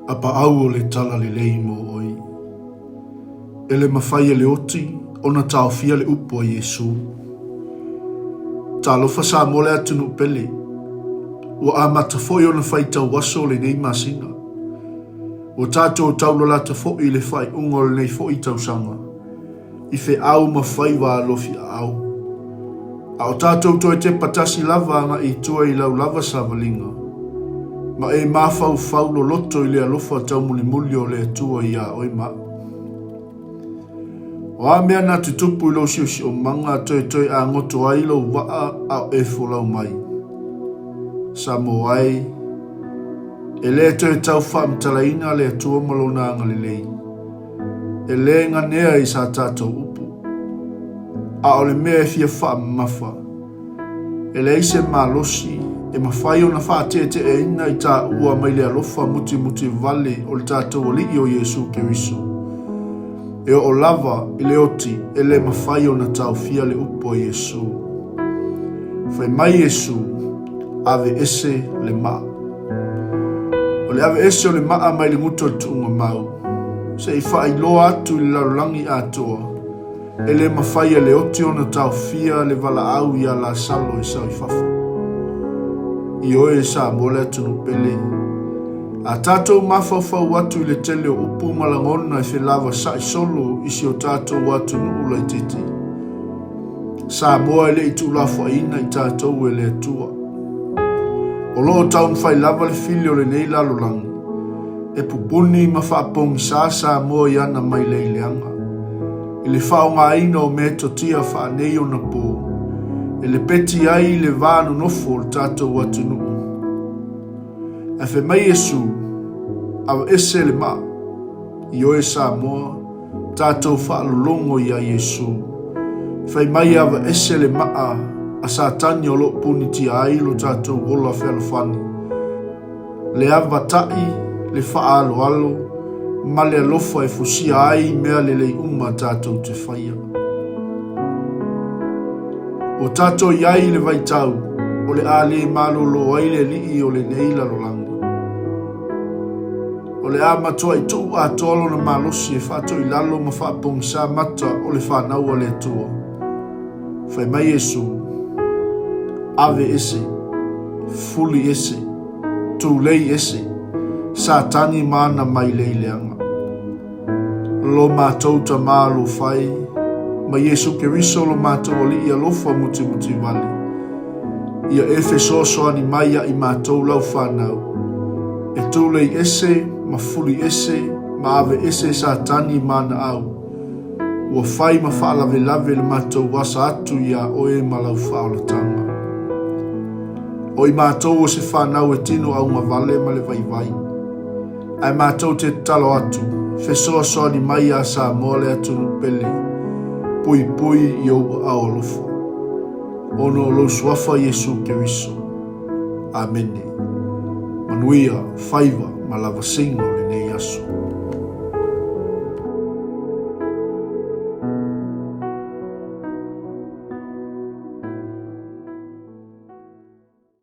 APAAU o le TALALELEI mo oi. E le mawhai e le oti, ona taofia le upo a Iesu. Talofa sa mole atu no pele. Ua a matafoi ona whai tau waso le nei masina. O tātou taulo la tafoi le whai ungo le nei fo tau sanga. I fe au mawhai wa alofi a au. A o tātou toi te patasi lava nga I tua I lau lava sa valinga. Ma e mawhau whaulo loto I le alofa tau muli muli o le atua I a oi ma. O a mea na tutupu ilo si o manga toi a ngoto ai lo waa a e folau mai. Sa mo ai, e le toi tau whaamtalaina le atua malona ngalilei. E le nganea I sa tātou upu. A o le mea e fia whaamafa. E le ise malosi, e mawhai o na whaatete e ina I tā ua mai le alofa muti vale o le tātou ali I o Iesu Keriso. E o lava I le oti e le mawhai o na tau fia le upo Iesu. Whai mai Iesu, ave ese le maa. O le ave ese o le maa mai le nguto tuunga mau. Se I whai loa atu I larulangi atoa. E le mawhai le oti o na tau fia le vala au ia la salo I sau I fafa. I oe sa mole atu no pele. A tātou mawhauwhau atu I le tele o upu malangona I lava sa I solo isi o tātou atu no ula I tete. Sa moa le I tūlafo aina I tātou e le atua. O loo tau mwhai lava le fili o le nei lalolangi. E pupuni ma whaapongi sa moa I ana mai leileanga. I le whaonga aina o me totia wha nei o na pō. E le peti ai le vānu nofo le tātou atu no. E whe mai Iesu, awa ese le maa, I oe sa moa, tātou whaalolongo I a Iesu. Whai mai awa ese le maa, a sa tani o lo puni ti ailo tātou wola whelofani. Le awa tai, le whaalo alo, ma le alofa e fusia ai mea le lei uma tātou te whaia. O tātou iai le vaitau, o le ale malolo ai le lii o le neila lolangi. O le a matua I tuu a tolo na malosi e whato I lalo ma whaapong sa mata o le whanau a le tua. Whai mai Iesu, ave ese, fuli ese, tūlei ese, sa tani mana mai leileanga. Lo mātou ta mālo whai, ma Iesu Keriso lo mātou ali I alofa muti vale. Ia efe soani maia I mātou lau whanau. E tūlei ese, ma fuli ese, ma ave ese sa tani mana au. Ua whai ma whaalave lave le mātou wasa atu ia oe ma lau whaolatanga. O I mātou o se whanau e tino au ma vale ma le vai. Ai mātou te talo atu, fesoani mai a sa mole atu no pele. Pui I au a olofa. Ono lo suafa Iesu Keriso. Amene. Manuia, whaiva, ma lava singo le nei aso.